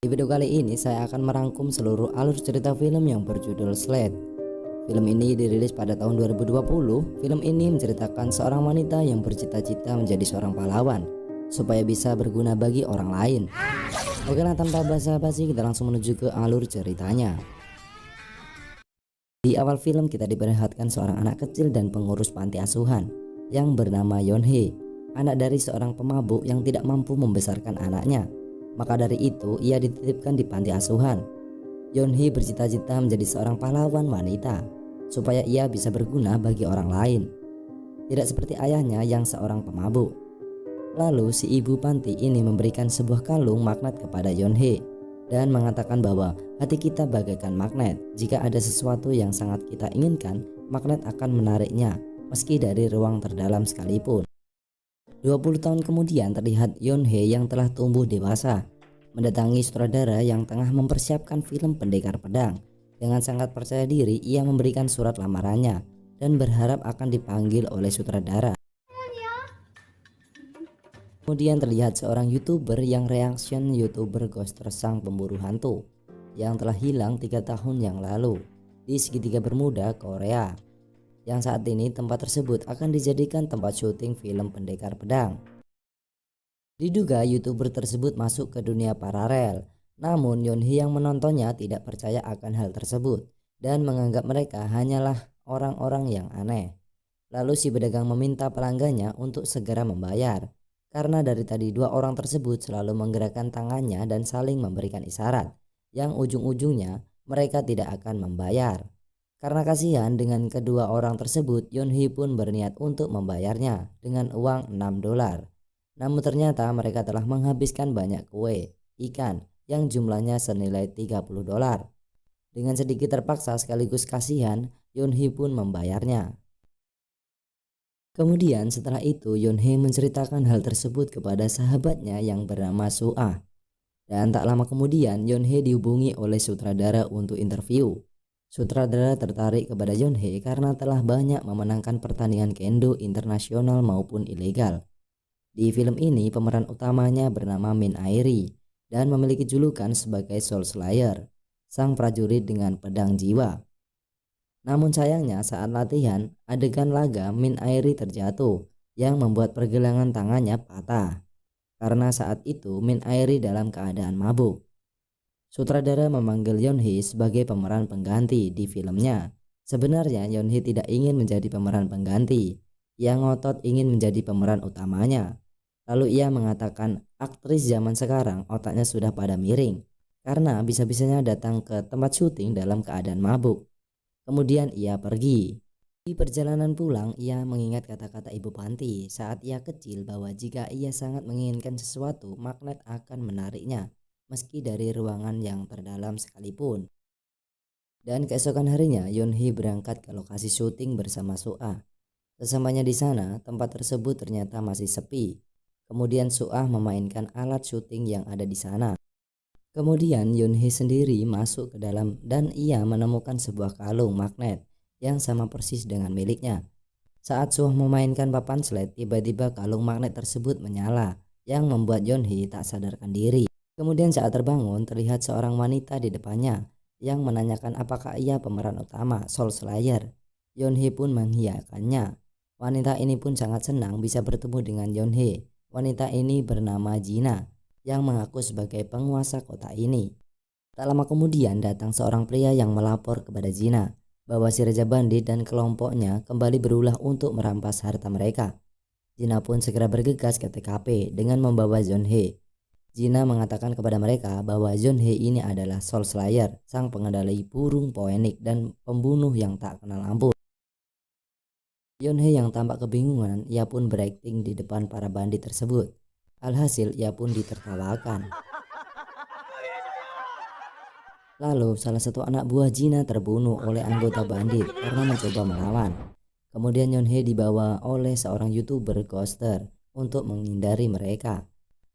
Di video kali ini saya akan merangkum seluruh alur cerita film yang berjudul Sled. Film ini dirilis pada tahun 2020. Film ini menceritakan seorang wanita yang bercita-cita menjadi seorang pahlawan supaya bisa berguna bagi orang lain. Oke lah, tanpa basa-basi kita langsung menuju ke alur ceritanya. Di awal film kita diperlihatkan seorang anak kecil dan pengurus panti asuhan yang bernama Yeonhae, anak dari seorang pemabuk yang tidak mampu membesarkan anaknya. Maka dari itu ia dititipkan di panti asuhan. Yeonhae bercita-cita menjadi seorang pahlawan wanita supaya ia bisa berguna bagi orang lain, tidak seperti ayahnya yang seorang pemabuk. Lalu si ibu panti ini memberikan sebuah kalung magnet kepada Yeonhae dan mengatakan bahwa hati kita bagaikan magnet. Jika ada sesuatu yang sangat kita inginkan, magnet akan menariknya meski dari ruang terdalam sekalipun. 20 tahun kemudian terlihat Yeonhae yang telah tumbuh dewasa mendatangi sutradara yang tengah mempersiapkan film Pendekar Pedang. Dengan sangat percaya diri ia memberikan surat lamarannya dan berharap akan dipanggil oleh sutradara. Kemudian terlihat seorang YouTuber yang reaction YouTuber Ghoster sang pemburu hantu yang telah hilang 3 tahun yang lalu di segitiga Bermuda, Korea, yang saat ini tempat tersebut akan dijadikan tempat syuting film Pendekar Pedang. Diduga YouTuber tersebut masuk ke dunia paralel, namun Yeonhae yang menontonnya tidak percaya akan hal tersebut dan menganggap mereka hanyalah orang-orang yang aneh. Lalu si pedagang meminta pelanggannya untuk segera membayar, karena dari tadi dua orang tersebut selalu menggerakkan tangannya dan saling memberikan isyarat yang ujung-ujungnya mereka tidak akan membayar. Karena kasihan dengan kedua orang tersebut, Yeonhae pun berniat untuk membayarnya dengan uang $6. Namun ternyata mereka telah menghabiskan banyak kue, ikan yang jumlahnya senilai $30. Dengan sedikit terpaksa sekaligus kasihan, Yeonhae pun membayarnya. Kemudian setelah itu Yeonhae menceritakan hal tersebut kepada sahabatnya yang bernama Suah. Dan tak lama kemudian Yeonhae dihubungi oleh sutradara untuk interview. Sutradara tertarik kepada Yeonhae karena telah banyak memenangkan pertandingan kendo internasional maupun ilegal. Di film ini pemeran utamanya bernama Min Airi dan memiliki julukan sebagai Soul Slayer, sang prajurit dengan pedang jiwa. Namun sayangnya saat latihan adegan laga Min Airi terjatuh yang membuat pergelangan tangannya patah. Karena saat itu Min Airi dalam keadaan mabuk. Sutradara memanggil Yeonhae sebagai pemeran pengganti di filmnya. Sebenarnya Yeonhae tidak ingin menjadi pemeran pengganti. Ia ngotot ingin menjadi pemeran utamanya. Lalu ia mengatakan aktris zaman sekarang otaknya sudah pada miring karena bisa-bisanya datang ke tempat syuting dalam keadaan mabuk. Kemudian ia pergi. Di perjalanan pulang ia mengingat kata-kata ibu panti saat ia kecil bahwa jika ia sangat menginginkan sesuatu, magnet akan menariknya meski dari ruangan yang terdalam sekalipun. Dan keesokan harinya Yeonhae berangkat ke lokasi syuting bersama Suah. Sesampainya di sana, tempat tersebut ternyata masih sepi. Kemudian Suah memainkan alat syuting yang ada di sana. Kemudian Yeonhae sendiri masuk ke dalam dan ia menemukan sebuah kalung magnet yang sama persis dengan miliknya. Saat Suah memainkan papan sled, tiba-tiba kalung magnet tersebut menyala yang membuat Yeonhae tak sadarkan diri. Kemudian saat terbangun terlihat seorang wanita di depannya yang menanyakan apakah ia pemeran utama Soul Slayer. Yeonhae pun mengiyakannya. Wanita ini pun sangat senang bisa bertemu dengan Yeonhae. Wanita ini bernama Jina yang mengaku sebagai penguasa kota ini. Tak lama kemudian datang seorang pria yang melapor kepada Jina bahwa si Raja Bandit dan kelompoknya kembali berulah untuk merampas harta mereka. Jina pun segera bergegas ke TKP dengan membawa Yeonhae. Jina mengatakan kepada mereka bahwa Yeonhae ini adalah Soul Slayer, sang pengendali burung poenik dan pembunuh yang tak kenal ampun. Yeonhae yang tampak kebingungan, ia pun berakting di depan para bandit tersebut. Alhasil ia pun ditertawakan. Lalu salah satu anak buah Jina terbunuh oleh anggota bandit karena mencoba melawan. Kemudian Yeonhae dibawa oleh seorang YouTuber Ghoster untuk menghindari mereka.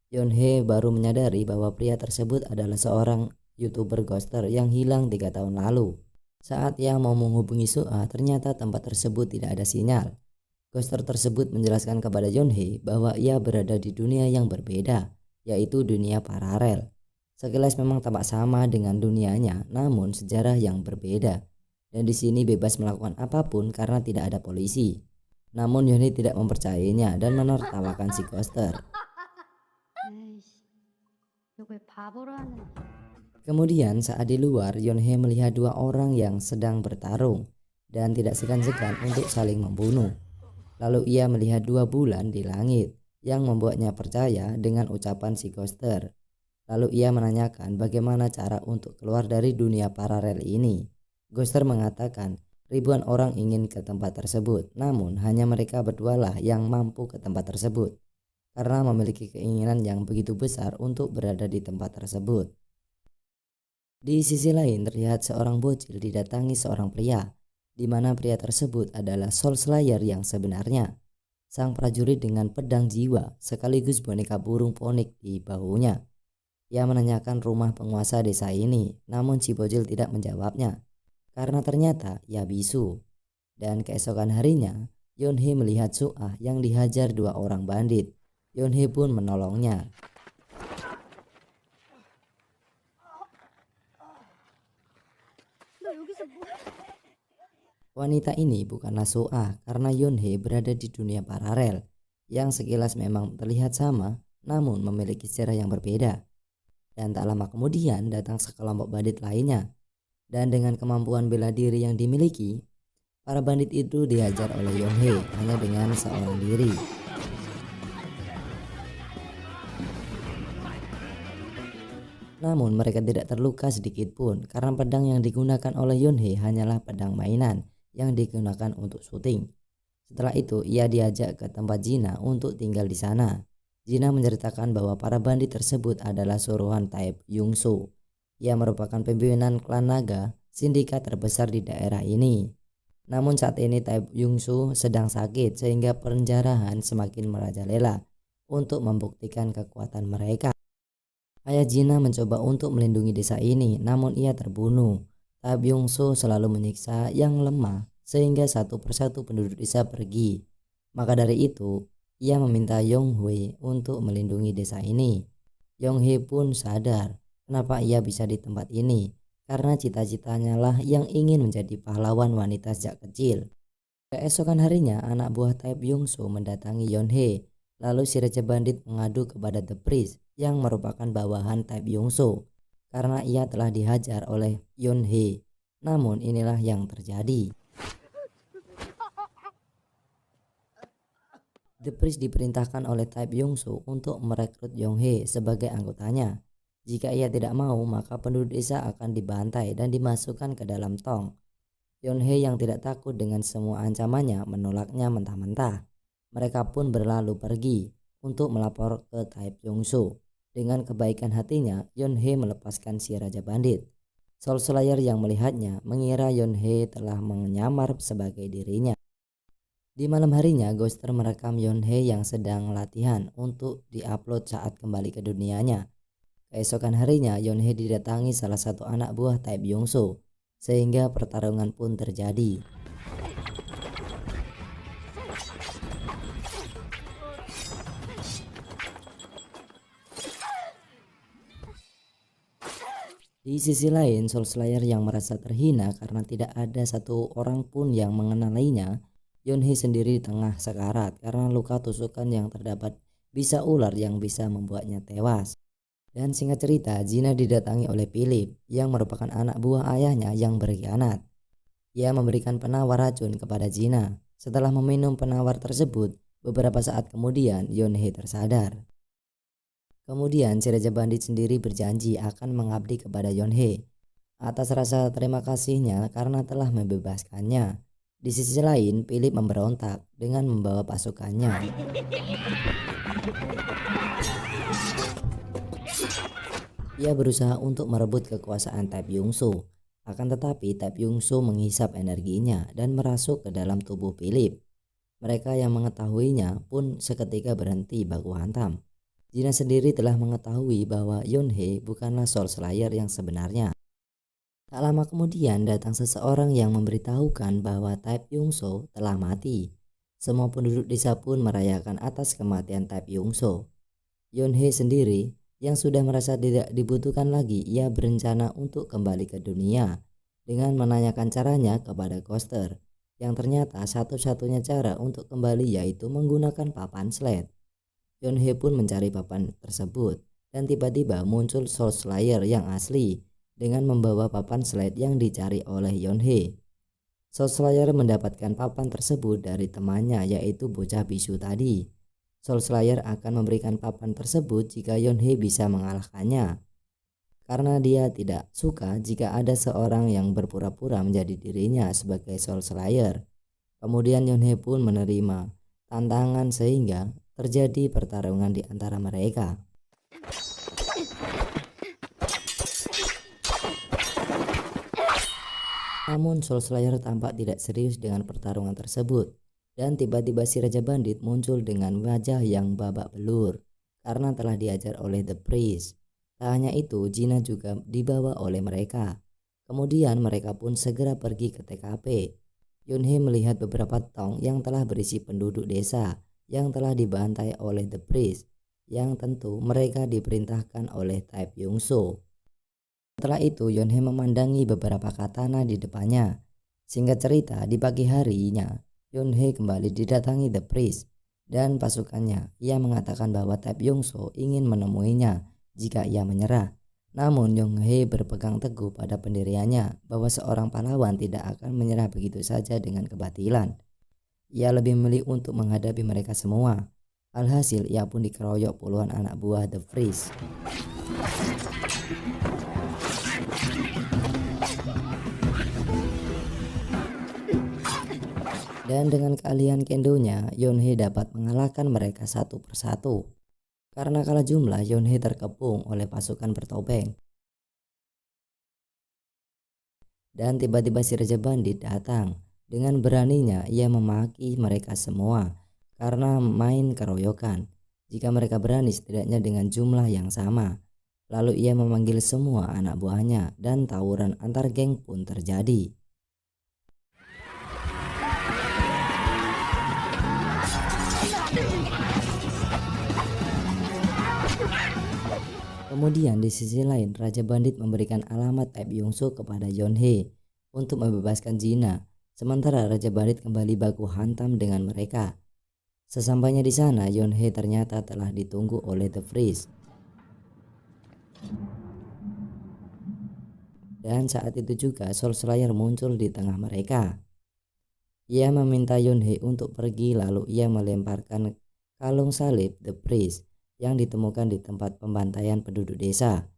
Yeonhae baru menyadari bahwa pria tersebut adalah seorang YouTuber Ghoster yang hilang 3 tahun lalu. Saat ia mau menghubungi Suah, ternyata tempat tersebut tidak ada sinyal. Ghoster tersebut menjelaskan kepada Yeonhae bahwa ia berada di dunia yang berbeda, yaitu dunia paralel. Sekilas memang tampak sama dengan dunianya, namun sejarah yang berbeda. Dan di sini bebas melakukan apapun karena tidak ada polisi. Namun Yonhee tidak mempercayainya dan menertawakan si Ghoster. 에이씨, 이걸 바보로 하네. Kemudian saat di luar, Yonhee melihat dua orang yang sedang bertarung dan tidak segan-segan untuk saling membunuh. Lalu ia melihat dua bulan di langit yang membuatnya percaya dengan ucapan si Ghoster. Lalu ia menanyakan bagaimana cara untuk keluar dari dunia paralel ini. Ghoster mengatakan ribuan orang ingin ke tempat tersebut, namun hanya mereka berdualah yang mampu ke tempat tersebut karena memiliki keinginan yang begitu besar untuk berada di tempat tersebut. Di sisi lain terlihat seorang bocil didatangi seorang pria, di mana pria tersebut adalah Soul Slayer yang sebenarnya. Sang prajurit dengan pedang jiwa sekaligus boneka burung ponik di bahunya. Ia menanyakan rumah penguasa desa ini, namun si bocil tidak menjawabnya karena ternyata ia bisu. Dan keesokan harinya, Yonhee melihat Suah yang dihajar dua orang bandit. Yonhee pun menolongnya. 너 여기서 뭐? Wanita ini bukanlah Suah karena Yonhee berada di dunia paralel yang sekilas memang terlihat sama, namun memiliki sejarah yang berbeda. Dan tak lama kemudian datang sekelompok bandit lainnya. Dan dengan kemampuan bela diri yang dimiliki, para bandit itu dihajar oleh Yonhee hanya dengan seorang diri. Namun mereka tidak terluka sedikit pun karena pedang yang digunakan oleh Yonhee hanyalah pedang mainan yang digunakan untuk syuting. Setelah itu ia diajak ke tempat Jina untuk tinggal di sana. Jina menceritakan bahwa para bandit tersebut adalah suruhan Taib Yungsu. Ia merupakan pimpinan klan naga sindikat terbesar di daerah ini. Namun saat ini Taib Yungsu sedang sakit sehingga penjarahan semakin merajalela untuk membuktikan kekuatan mereka. Ayah Jina mencoba untuk melindungi desa ini, namun ia terbunuh. Taib Yungsu selalu menyiksa yang lemah sehingga satu persatu penduduk desa pergi. Maka dari itu, ia meminta Yonghwe untuk melindungi desa ini. Yonghwe pun sadar kenapa ia bisa di tempat ini, karena cita-citanya lah yang ingin menjadi pahlawan wanita sejak kecil. Keesokan harinya, anak buah Taib Yungsu mendatangi Yonhee. Lalu si Raja Bandit mengadu kepada The Priest yang merupakan bawahan Taib Yungsu karena ia telah dihajar oleh Yonhee. Namun inilah yang terjadi. The Priest diperintahkan oleh Taib Yungsu untuk merekrut Yonhee sebagai anggotanya. Jika ia tidak mau, maka penduduk desa akan dibantai dan dimasukkan ke dalam tong. Yonhee yang tidak takut dengan semua ancamannya menolaknya mentah-mentah. Mereka pun berlalu pergi untuk melapor ke Taib Yungsu. Dengan kebaikan hatinya, Yonhee melepaskan si Raja Bandit. Soul Slayer yang melihatnya mengira Yonhee telah menyamar sebagai dirinya. Di malam harinya, Ghoster merekam Yonhee yang sedang latihan untuk diupload saat kembali ke dunianya. Keesokan harinya, Yonhee didatangi salah satu anak buah Taib Yungsu, sehingga pertarungan pun terjadi. Di sisi lain, Soul Slayer yang merasa terhina karena tidak ada satu orang pun yang mengenalinya. Yonhee sendiri di tengah sekarat karena luka tusukan yang terdapat bisa ular yang bisa membuatnya tewas. Dan singkat cerita, Jina didatangi oleh Philip yang merupakan anak buah ayahnya yang berkhianat. Ia memberikan penawar racun kepada Jina. Setelah meminum penawar tersebut, beberapa saat kemudian Yonhee tersadar. Kemudian si Raja Bandit sendiri berjanji akan mengabdi kepada Yonhee atas rasa terima kasihnya karena telah membebaskannya. Di sisi lain, Philip memberontak dengan membawa pasukannya. Ia berusaha untuk merebut kekuasaan Taib Yungsu. Akan tetapi Taib Yungsu menghisap energinya dan merasuk ke dalam tubuh Philip. Mereka yang mengetahuinya pun seketika berhenti baku hantam. Jina sendiri telah mengetahui bahwa Yonhee bukanlah Soul Slayer yang sebenarnya. Tak lama kemudian datang seseorang yang memberitahukan bahwa Taib Yungsu telah mati. Semua penduduk desa pun merayakan atas kematian Taib Yungsu. Yonhee sendiri Yang sudah merasa tidak dibutuhkan lagi, ia berencana untuk kembali ke dunia dengan menanyakan caranya kepada Coaster. Yang ternyata satu-satunya cara untuk kembali yaitu menggunakan papan sled. Yonhee pun mencari papan tersebut dan tiba-tiba muncul Soul Slayer yang asli dengan membawa papan sled yang dicari oleh Yonhee. Soul Slayer mendapatkan papan tersebut dari temannya yaitu bocah bisu tadi. Soul Slayer akan memberikan papan tersebut jika Yonhee bisa mengalahkannya. Karena dia tidak suka jika ada seorang yang berpura-pura menjadi dirinya sebagai Soul Slayer. Kemudian Yonhee pun menerima tantangan sehingga terjadi pertarungan di antara mereka. Namun Soul Slayer tampak tidak serius dengan pertarungan tersebut. Dan tiba-tiba si Raja Bandit muncul dengan wajah yang babak belur karena telah diajar oleh The Priest. Tak hanya itu, Gina juga dibawa oleh mereka. Kemudian mereka pun segera pergi ke TKP. Yonhee melihat beberapa tong yang telah berisi penduduk desa yang telah dibantai oleh The Priest, yang tentu mereka diperintahkan oleh Tae Byung-soo. Setelah itu Yonhee memandangi beberapa katana di depannya. Singkat cerita, di pagi harinya Yonhee kembali didatangi The Priest dan pasukannya. Ia mengatakan bahwa Tae Byung-soo ingin menemuinya jika ia menyerah. Namun Yonhee berpegang teguh pada pendiriannya bahwa seorang pahlawan tidak akan menyerah begitu saja dengan kebatilan. Ia lebih memilih untuk menghadapi mereka semua. Alhasil ia pun dikeroyok puluhan anak buah The Priest. Dan dengan keahlian kendonya, Yonhee dapat mengalahkan mereka satu persatu. Karena kalah jumlah, Yonhee terkepung oleh pasukan bertopeng. Dan tiba-tiba si Raja Bandit datang. Dengan beraninya ia memaki mereka semua karena main keroyokan. Jika mereka berani setidaknya dengan jumlah yang sama. Lalu ia memanggil semua anak buahnya dan tawuran antar geng pun terjadi. Kemudian di sisi lain, Raja Bandit memberikan alamat Tae Byung-soo kepada Yonhee untuk membebaskan Gina. Sementara Raja Bandit kembali baku hantam dengan mereka. Sesampainya di sana, Yonhee ternyata telah ditunggu oleh The Priest. Dan saat itu juga Soul Slayer muncul di tengah mereka. Ia meminta Yonhee untuk pergi, lalu ia melemparkan kalung salib The Priest yang ditemukan di tempat pembantaian penduduk desa.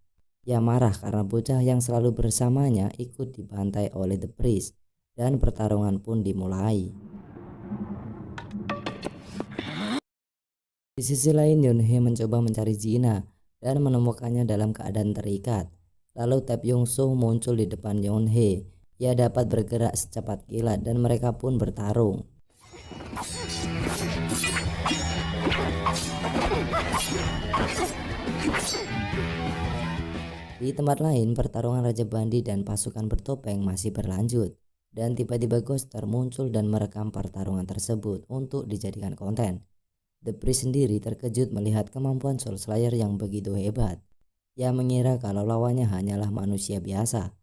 Ia marah karena bocah yang selalu bersamanya ikut dibantai oleh The Priest dan pertarungan pun dimulai. Di sisi lain, Yonhee mencoba mencari Gina dan menemukannya dalam keadaan terikat. Lalu Tae Byung-soo muncul di depan Yonhee. Ia dapat bergerak secepat kilat dan mereka pun bertarung. Di tempat lain, pertarungan Raja Bandit dan pasukan bertopeng masih berlanjut. Dan tiba-tiba Ghoster muncul dan merekam pertarungan tersebut untuk dijadikan konten. The Priest sendiri terkejut melihat kemampuan Soul Slayer yang begitu hebat. Ia mengira kalau lawannya hanyalah manusia biasa.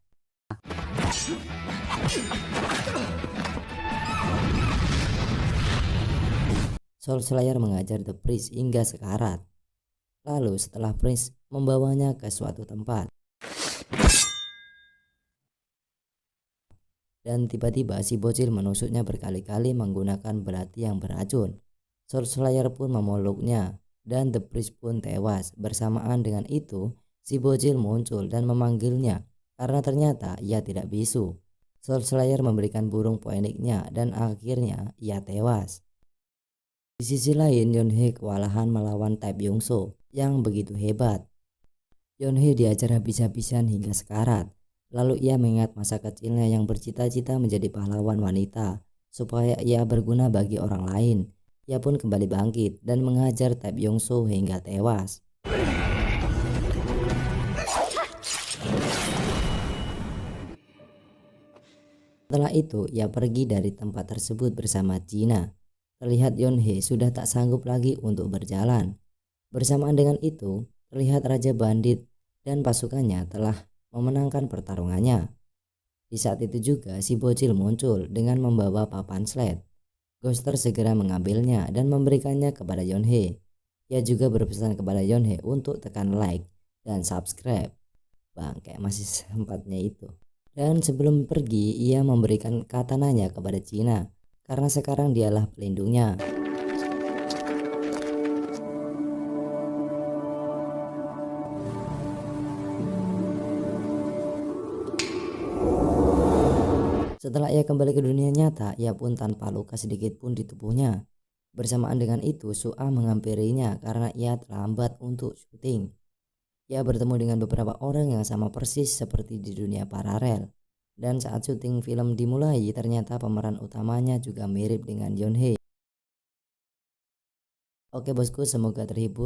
Soul Slayer mengajar The Priest hingga sekarat. Lalu setelah Priest membawanya ke suatu tempat. Dan tiba-tiba si bocil menusuknya berkali-kali menggunakan belati yang beracun. Soul Slayer pun memeluknya dan The Priest pun tewas. Bersamaan dengan itu, si bocil muncul dan memanggilnya karena ternyata ia tidak bisu. Soul Slayer memberikan burung poeniknya dan akhirnya ia tewas. Di sisi lain, Yonhee kewalahan melawan Tae Byung-soo yang begitu hebat. Yonhee diajar habis-habisan hingga sekarat. Lalu ia mengingat masa kecilnya yang bercita-cita menjadi pahlawan wanita supaya ia berguna bagi orang lain. Ia pun kembali bangkit dan menghajar Tae Byung-soo hingga tewas. Setelah itu, ia pergi dari tempat tersebut bersama Gina. Terlihat Yonhee sudah tak sanggup lagi untuk berjalan. Bersamaan dengan itu, terlihat Raja Bandit dan pasukannya telah memenangkan pertarungannya. Di saat itu juga si bocil muncul dengan membawa papan slide. Ghoster segera mengambilnya dan memberikannya kepada Yonhee. Ia juga berpesan kepada Yonhee untuk tekan like dan subscribe. Bang, kayak masih sempatnya itu. Dan sebelum pergi, ia memberikan katananya kepada China karena sekarang dialah pelindungnya. Setelah ia kembali ke dunia nyata, ia pun tanpa luka sedikit pun di tubuhnya. Bersamaan dengan itu, Su-ah menghampirinya karena ia terlambat untuk syuting. Ia bertemu dengan beberapa orang yang sama persis seperti di dunia paralel. Dan saat syuting film dimulai, ternyata pemeran utamanya juga mirip dengan Yonhee. Oke bosku, semoga terhibur